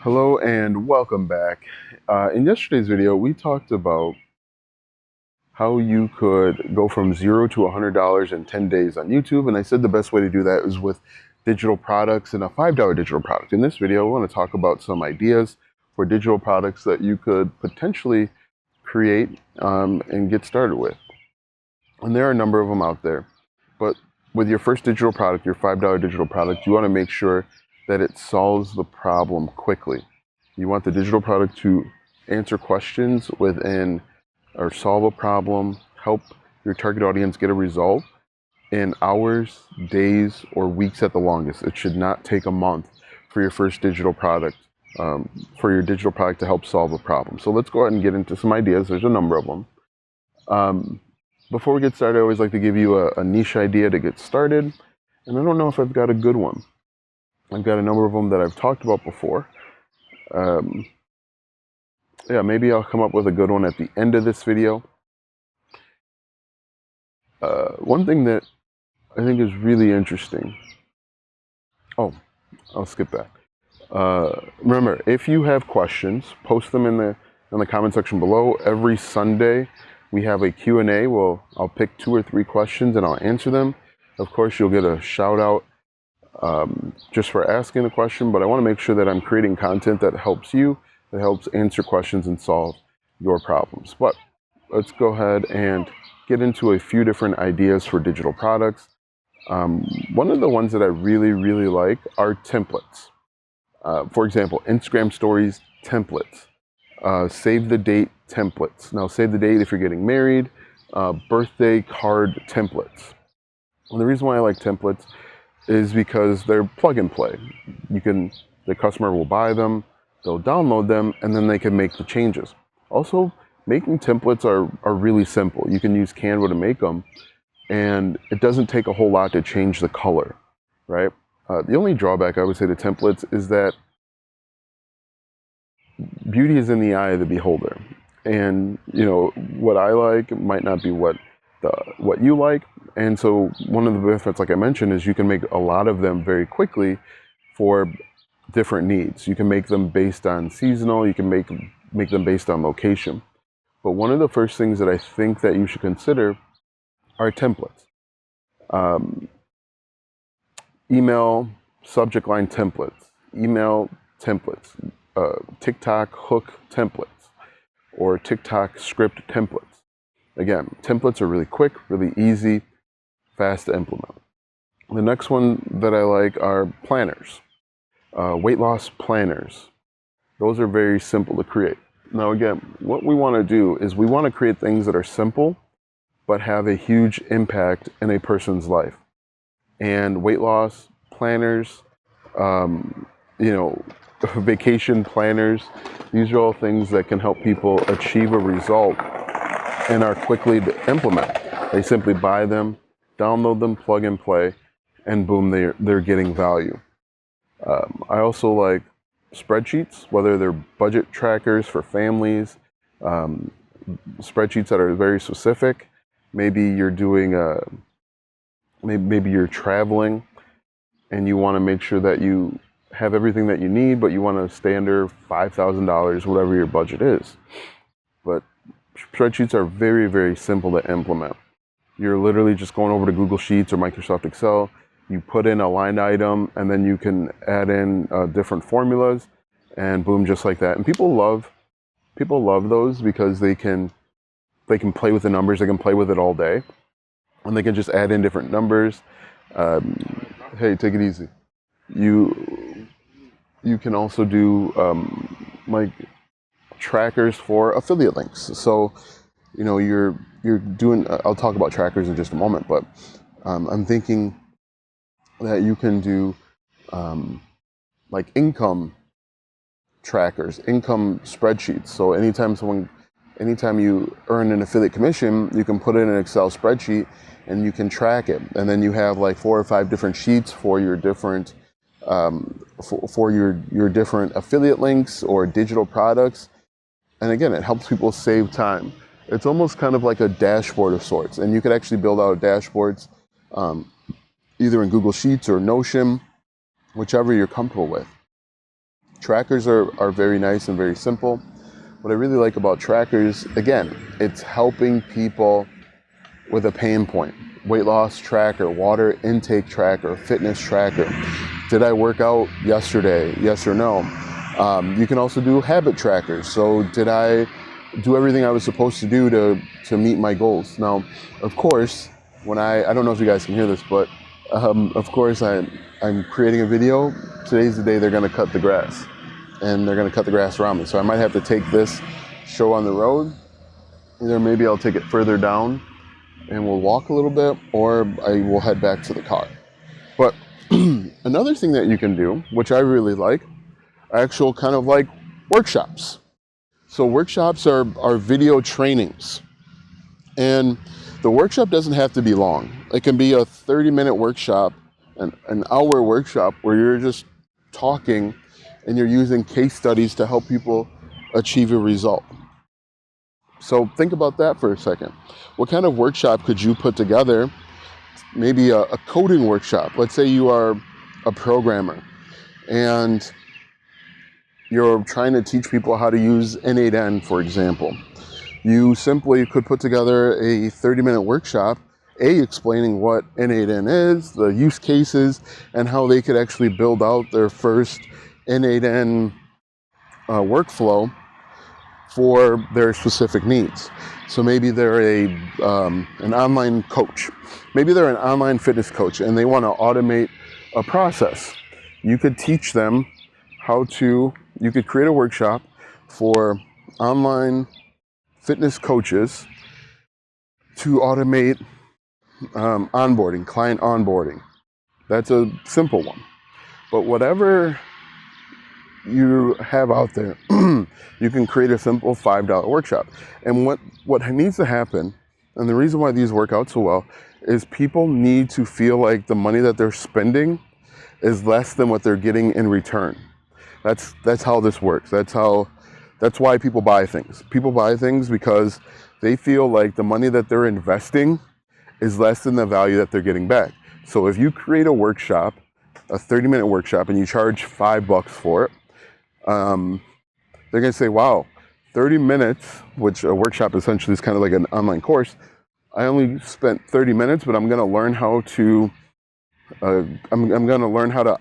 Hello and welcome back. In yesterday's video, we talked about how you could go from $0 to $100 in 10 days on YouTube. And I said the best way to do that is with digital products and a $5 digital product. In this video, I want to talk about some ideas for digital products that you could potentially create and get started with. And there are a number of them out there. But with your first digital product, your $5 digital product, you want to make sure that it solves the problem quickly. You want the digital product to answer questions within or solve a problem, help your target audience get a result in hours, days, or weeks at the longest. It should not take a month for your first digital product, to help solve a problem. So let's go ahead and get into some ideas. There's a number of them. Before we get started, I always like to give you a niche idea to get started. And I don't know if I've got a good one. I've got a number of them that I've talked about before. Maybe I'll come up with a good one at the end of this video. One thing that I think is really interesting. Oh, I'll skip that. Remember, if you have questions, post them in the comment section below. Every Sunday, we have a Q&A. I'll pick 2 or 3 questions and I'll answer them. Of course, you'll get a shout out just for asking the question, but I want to make sure that I'm creating content that helps you, that helps answer questions and solve your problems. But let's go ahead and get into a few different ideas for digital products. One of the ones that I really, really like are templates. For example, Instagram stories templates, save the date templates. Now, save the date if you're getting married, birthday card templates. And the reason why I like templates is because they're plug and play. The customer will buy them, they'll download them, and then they can make the changes. Also, making templates are really simple. You can use Canva to make them, and it doesn't take a whole lot to change the color, right? The only drawback I would say to templates is that beauty is in the eye of the beholder. And what I like might not be what you like. And so one of the benefits, like I mentioned, is you can make a lot of them very quickly for different needs. You can make them based on seasonal, you can make them based on location. But one of the first things that I think that you should consider are templates. Email subject line templates, email templates, TikTok hook templates, or TikTok script templates. Again, templates are really quick, really easy, fast to implement. The next one that I like are planners, weight loss planners. Those are very simple to create. Now again, what we want to do is we want to create things that are simple, but have a huge impact in a person's life. And weight loss planners, vacation planners, these are all things that can help people achieve a result and are quickly to implement. They simply buy them, download them, plug and play, and boom, they're getting value. I also like spreadsheets, whether they're budget trackers for families, spreadsheets that are very specific. Maybe you're doing maybe you're traveling and you want to make sure that you have everything that you need, but you want to stay under $5,000, whatever your budget is. But spreadsheets are very, very simple to implement. You're literally just going over to Google Sheets or Microsoft Excel. You put in a line item, and then you can add in different formulas, and boom, just like that. And people love those because they can play with the numbers. They can play with it all day, and they can just add in different numbers. Hey, take it easy. You can also do like trackers for affiliate links. So you're doing, I'll talk about trackers in just a moment, but I'm thinking that you can do like income trackers, income spreadsheets. So anytime you earn an affiliate commission, you can put it in an Excel spreadsheet and you can track it. And then you have like 4 or 5 different sheets for your different for your different affiliate links or digital products. And again, it helps people save time. It's almost kind of like a dashboard of sorts. And you could actually build out dashboards either in Google Sheets or Notion, whichever you're comfortable with. Trackers are very nice and very simple. What I really like about trackers, again, it's helping people with a pain point. Weight loss tracker, water intake tracker, fitness tracker. Did I work out yesterday? Yes or no? You can also do habit trackers. So did I do everything I was supposed to do to meet my goals? Now, of course, when I don't know if you guys can hear this, but of course I'm creating a video. Today's the day they're gonna cut the grass, and they're gonna cut the grass around me. So I might have to take this show on the road. Either maybe I'll take it further down and we'll walk a little bit, or I will head back to the car. But another thing that you can do, which I really like, actual kind of like workshops. So workshops are video trainings. And the workshop doesn't have to be long. It can be a 30-minute workshop, an hour workshop where you're just talking and you're using case studies to help people achieve a result. So think about that for a second. What kind of workshop could you put together? Maybe a coding workshop. Let's say you are a programmer and you're trying to teach people how to use N8N, for example. You simply could put together a 30-minute workshop, explaining what N8N is, the use cases, and how they could actually build out their first N8N workflow for their specific needs. So maybe they're an online coach. Maybe they're an online fitness coach and they want to automate a process. You could teach them you could create a workshop for online fitness coaches to automate onboarding, client onboarding. That's a simple one. But whatever you have out there, you can create a simple $5 workshop. And what needs to happen, and the reason why these work out so well, is people need to feel like the money that they're spending is less than what they're getting in return. That's how this works. That's why people buy things. People buy things because they feel like the money that they're investing is less than the value that they're getting back. So if you create a workshop, a 30-minute workshop, and you charge $5 for it, they're going to say, wow, 30 minutes, which a workshop essentially is kind of like an online course. I only spent 30 minutes, but I'm going to learn how to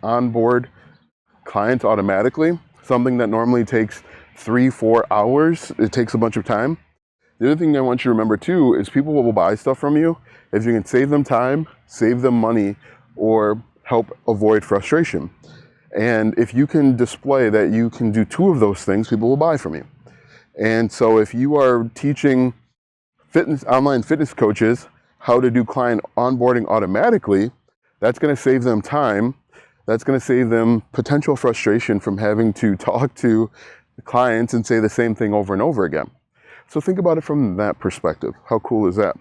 onboard clients automatically, something that normally takes 3-4 hours. It takes a bunch of time. The other thing I want you to remember too is people will buy stuff from you if you can save them time, save them money, or help avoid frustration. And if you can display that you can do 2 of those things, people will buy from you. And so if you are teaching online fitness coaches how to do client onboarding automatically, that's going to save them time. That's going to save them potential frustration from having to talk to the clients and say the same thing over and over again. So think about it from that perspective. How cool is that?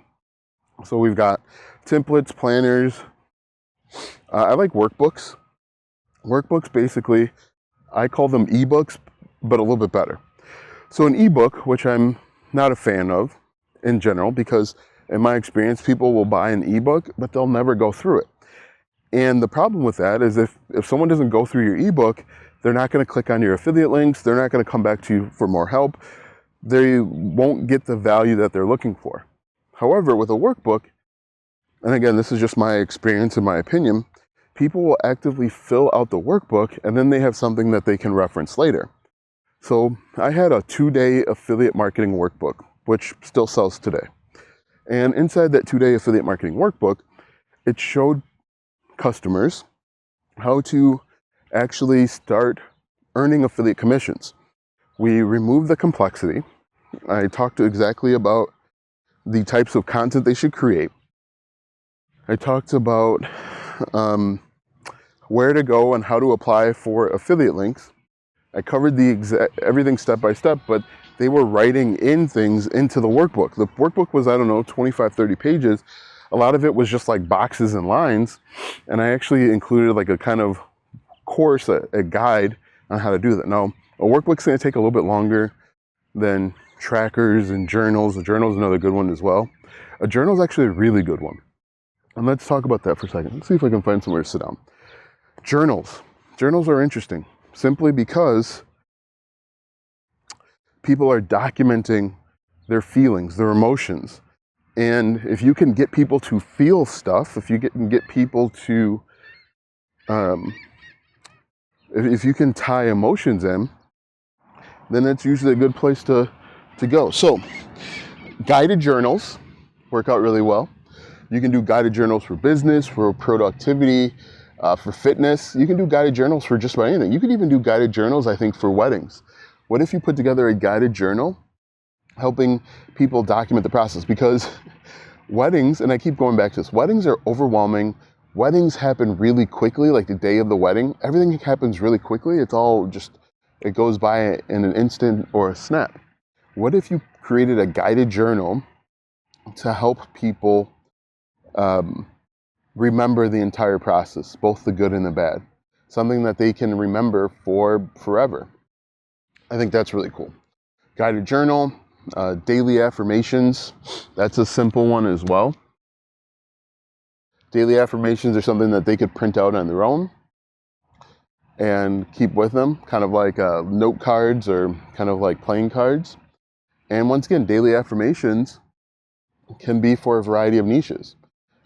So we've got templates, planners. I like workbooks. Workbooks, basically, I call them ebooks, but a little bit better. So an ebook, which I'm not a fan of in general, because in my experience, people will buy an ebook, but they'll never go through it. And the problem with that is if someone doesn't go through your ebook, they're not going to click on your affiliate links. They're not going to come back to you for more help. They won't get the value that they're looking for. However, with a workbook, and again, this is just my experience and my opinion, people will actively fill out the workbook and then they have something that they can reference later. So I had a 2-day affiliate marketing workbook, which still sells today. And inside that 2-day affiliate marketing workbook, it showed customers how to actually start earning affiliate commissions. We removed the complexity. I talked exactly about the types of content they should create. I talked about where to go and how to apply for affiliate links. I covered everything step by step, but they were writing in things into the workbook. The workbook was, 25, 30 pages. A lot of it was just like boxes and lines. And I actually included like a kind of course, a guide on how to do that. Now, a workbook's going to take a little bit longer than trackers and journals. A journal is another good one as well. A journal is actually a really good one. And let's talk about that for a second. Let's see if I can find somewhere to sit down. Journals. Journals are interesting. simply because people are documenting their feelings, their emotions. And if you can get people to feel stuff, if you can get people to, if you can tie emotions in, then that's usually a good place to go. So guided journals work out really well. You can do guided journals for business, for productivity, for fitness. You can do guided journals for just about anything. You could even do guided journals, I think, for weddings. What if you put together a guided journal helping people document the process? Because weddings, and I keep going back to this, weddings are overwhelming. Weddings happen really quickly, like the day of the wedding. Everything happens really quickly. It's all just, it goes by in an instant or a snap. What if you created a guided journal to help people remember the entire process, both the good and the bad? Something that they can remember for forever. I think that's really cool. Guided journal, daily affirmations, that's a simple one as well. Daily affirmations are something that they could print out on their own and keep with them, kind of like note cards or kind of like playing cards. And once again, daily affirmations can be for a variety of niches.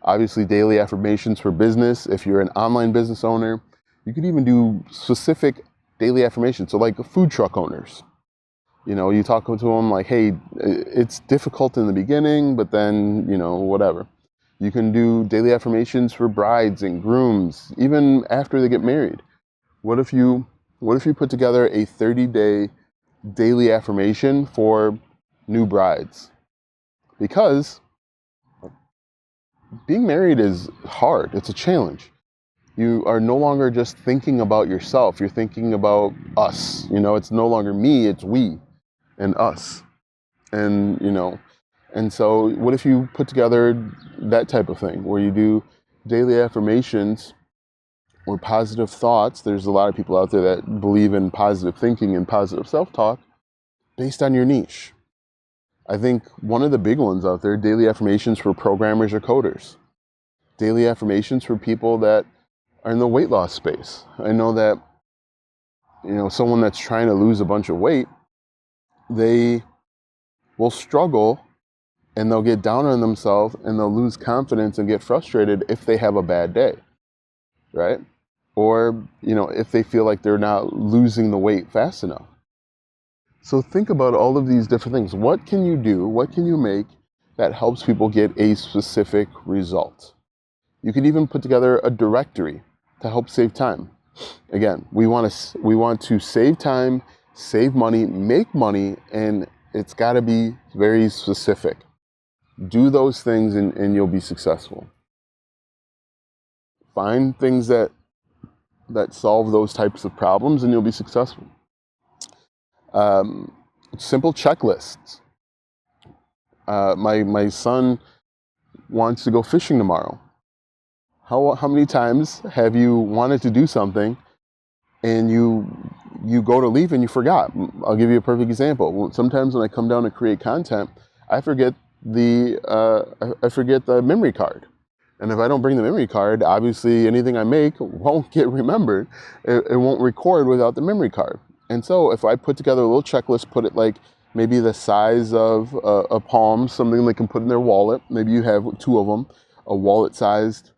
Obviously, daily affirmations for business. If you're an online business owner, you could even do specific daily affirmations. So like food truck owners, you talk to them like, hey, it's difficult in the beginning, but then, whatever. You can do daily affirmations for brides and grooms, even after they get married. What if you put together a 30-day daily affirmation for new brides? Because being married is hard. It's a challenge. You are no longer just thinking about yourself. You're thinking about us. It's no longer me, it's we and us. And, and so what if you put together that type of thing where you do daily affirmations or positive thoughts? There's a lot of people out there that believe in positive thinking and positive self-talk based on your niche. I think one of the big ones out there, daily affirmations for programmers or coders. Daily affirmations for people that are in the weight loss space. I know that, someone that's trying to lose a bunch of weight, they will struggle and they'll get down on themselves and they'll lose confidence and get frustrated if they have a bad day, right? Or, if they feel like they're not losing the weight fast enough. So think about all of these different things. What can you do? What can you make that helps people get a specific result? You could even put together a directory to help save time. Again, we want to save time, save money, make money, and it's got to be very specific. Do those things and you'll be successful. Find things that solve those types of problems and you'll be successful. Simple checklists. My son wants to go fishing tomorrow. How many times have you wanted to do something and you go to leave and you forgot? I'll give you a perfect example. Sometimes when I come down to create content, I forget the memory card. And if I don't bring the memory card, obviously anything I make won't get remembered. It won't record without the memory card. And so if I put together a little checklist, put it like maybe the size of a palm, something they can put in their wallet. Maybe you have two of them, a wallet-sized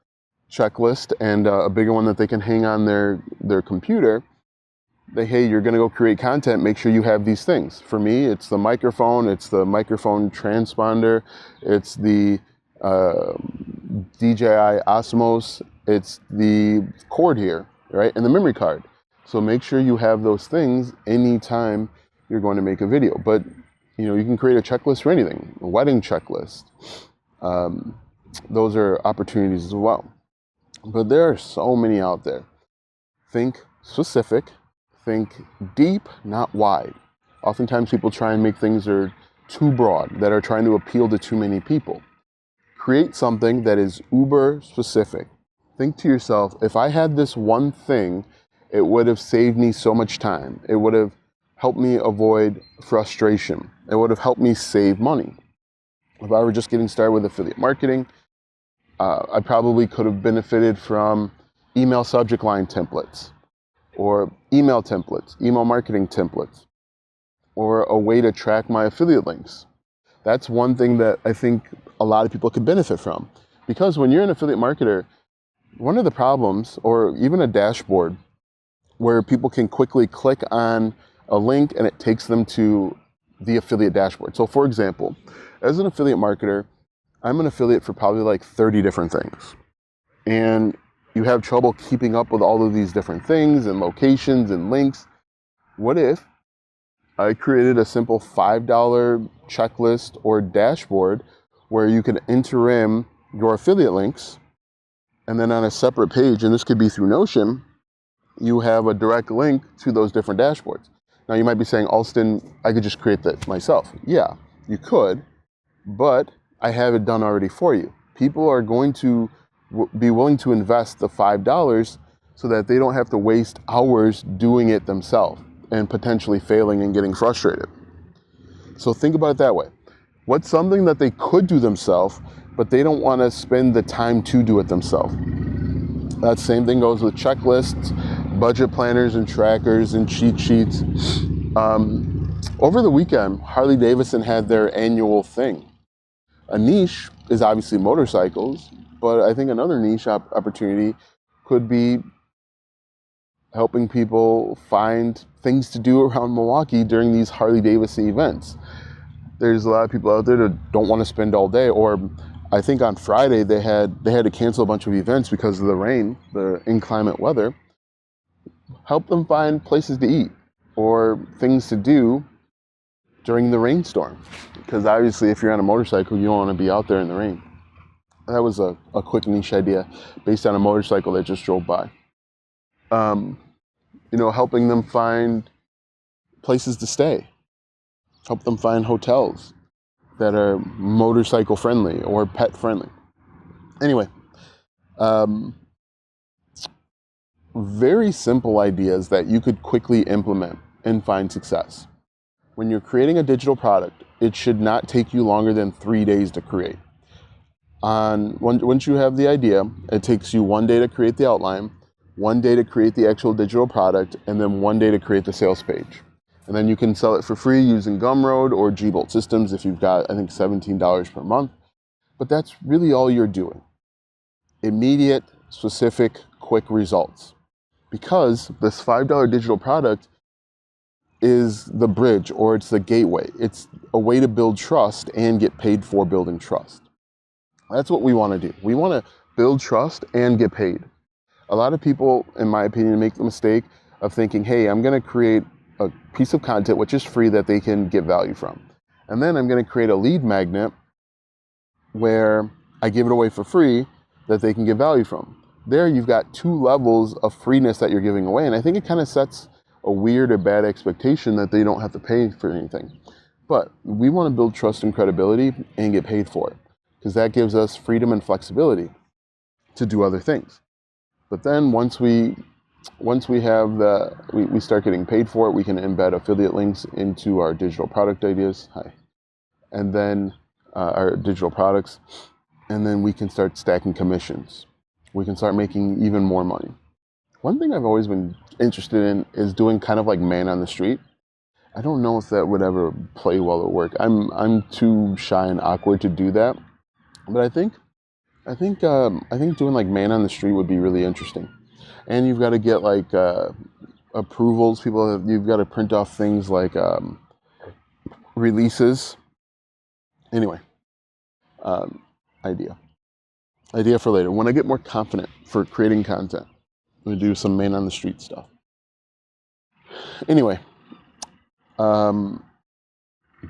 checklist and a bigger one that they can hang on their computer. Hey, you're going to go create content. Make sure you have these things. For me, it's the microphone transponder. It's the DJI Osmos. It's the cord here, right? And the memory card. So make sure you have those things anytime you're going to make a video. But, you can create a checklist for anything, a wedding checklist. Those are opportunities as well. But there are so many out there. Think specific, think deep, not wide. Oftentimes people try and make things that are too broad, that are trying to appeal to too many people. Create something that is uber specific. Think to yourself, if I had this one thing, it would have saved me so much time. It would have helped me avoid frustration. It would have helped me save money. If I were just getting started with affiliate marketing, I probably could have benefited from email subject line templates. or email templates, email marketing templates, or a way to track my affiliate links. That's one thing that I think a lot of people could benefit from. Because when you're an affiliate marketer, one of the problems, or even a dashboard, where people can quickly click on a link and it takes them to the affiliate dashboard. So for example, as an affiliate marketer, I'm an affiliate for probably like 30 different things. And you have trouble keeping up with all of these different things and locations and links. What if I created a simple $5 checklist or dashboard where you can enter in your affiliate links, and then on a separate page, and this could be through Notion, you have a direct link to those different dashboards. Now you might be saying, Alston, I could just create that myself. Yeah, you could, but I have it done already for you. People are going to be willing to invest the $5 so that they don't have to waste hours doing it themselves and potentially failing and getting frustrated. So think about it that way. What's something that they could do themselves, but they don't want to spend the time to do it themselves? That same thing goes with checklists, budget planners and trackers and cheat sheets. Over the weekend, Harley Davidson had their annual thing. A niche is obviously motorcycles, but I think another niche opportunity could be helping people find things to do around Milwaukee during these Harley Davidson events. There's a lot of people out there that don't want to spend all day, or I think on Friday they had to cancel a bunch of events because of the rain, the inclement weather. Help them find places to eat or things to do during the rainstorm. Because obviously if you're on a motorcycle, you don't want to be out there in the rain. That was a quick niche idea based on a motorcycle that just drove by. Helping them find places to stay. Help them find hotels that are motorcycle friendly or pet friendly. Anyway, very simple ideas that you could quickly implement and find success. When you're creating a digital product, it should not take you longer than 3 days to create. Once you have the idea, it takes you 1 day to create the outline, 1 day to create the actual digital product, and then 1 day to create the sales page. And then you can sell it for free using Gumroad or Gbolt Systems if you've got, I think, $17 per month. But that's really all you're doing. Immediate, specific, quick results. Because this $5 digital product is the bridge, or it's the gateway. It's a way to build trust and get paid for building trust. That's what we want to do. We want to build trust and get paid. A lot of people, in my opinion, make the mistake of thinking, hey, I'm going to create a piece of content which is free that they can get value from. And then I'm going to create a lead magnet where I give it away for free that they can get value from. There you've got 2 levels of freeness that you're giving away. And I think it kind of sets a weird or bad expectation that they don't have to pay for anything. But we want to build trust and credibility and get paid for it, because that gives us freedom and flexibility to do other things. But then once we have we start getting paid for it, we can embed affiliate links into our digital product ideas. And then our digital products. And then we can start stacking commissions. We can start making even more money. One thing I've always been interested in is doing kind of like man on the street. I don't know if that would ever play well at work. I'm too shy and awkward to do that. But I think doing like man on the street would be really interesting. And you've got to get like approvals. You've got to print off things like releases. Anyway, idea for later. When I get more confident for creating content, I'm gonna do some man on the street stuff. Anyway,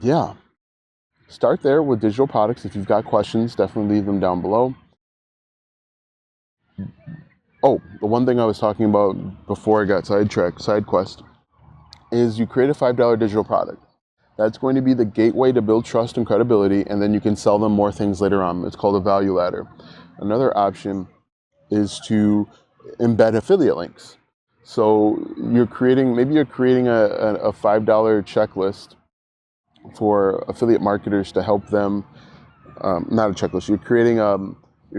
yeah. Start there with digital products. If you've got questions, definitely leave them down below. Oh, the one thing I was talking about before I got sidetracked, side quest, is you create a $5 digital product. That's going to be the gateway to build trust and credibility, and then you can sell them more things later on. It's called a value ladder. Another option is to embed affiliate links. So maybe you're creating a $5 checklist for affiliate marketers to help them. Not a checklist. You're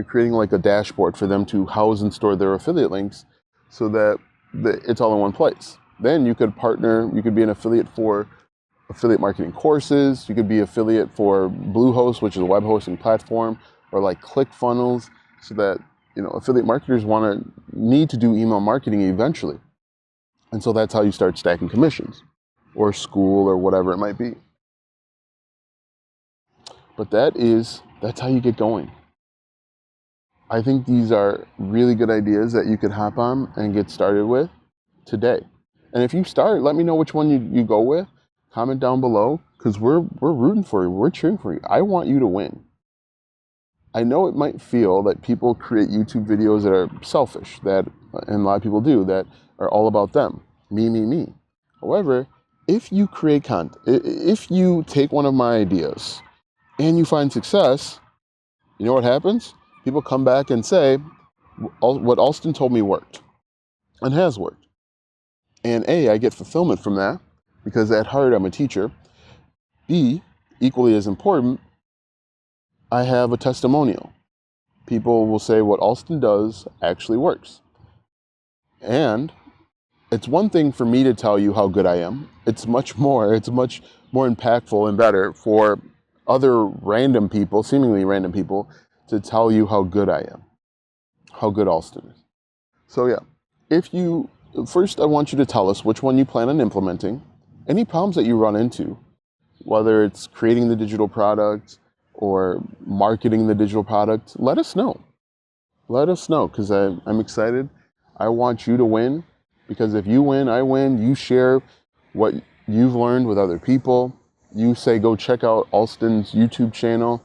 creating like a dashboard for them to house and store their affiliate links, so that it's all in one place. Then you could partner, you could be an affiliate for affiliate marketing courses, you could be affiliate for Bluehost, which is a web hosting platform, or like ClickFunnels, so that, affiliate marketers need to do email marketing eventually. And so that's how you start stacking commissions, or school, or whatever it might be. But that's how you get going. I think these are really good ideas that you could hop on and get started with today. And if you start, let me know which one you go with. Comment down below, because we're rooting for you. We're cheering for you. I want you to win. I know it might feel that people create YouTube videos that are selfish, and a lot of people do, that are all about them. Me, me, me. However, if you create content, if you take one of my ideas and you find success, you know what happens? People come back and say, what Alston told me worked, and has worked. And A, I get fulfillment from that, because at heart I'm a teacher. B, equally as important, I have a testimonial. People will say what Alston does actually works. And it's one thing for me to tell you how good I am. It's much more impactful and better for other random people, seemingly random people, to tell you how good I am, how good Alston is. So yeah, first I want you to tell us which one you plan on implementing, any problems that you run into, whether it's creating the digital product or marketing the digital product. Let us know. Let us know, because I'm excited. I want you to win, because if you win, I win. You share what you've learned with other people. You say, go check out Alston's YouTube channel.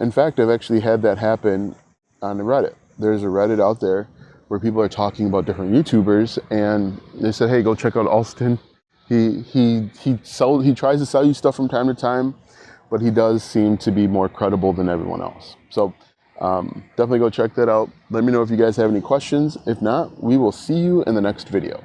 In fact, I've actually had that happen on Reddit. There's a Reddit out there where people are talking about different YouTubers, and they said, hey, go check out Alston. He tries to sell you stuff from time to time, but he does seem to be more credible than everyone else. So definitely go check that out. Let me know if you guys have any questions. If not, we will see you in the next video.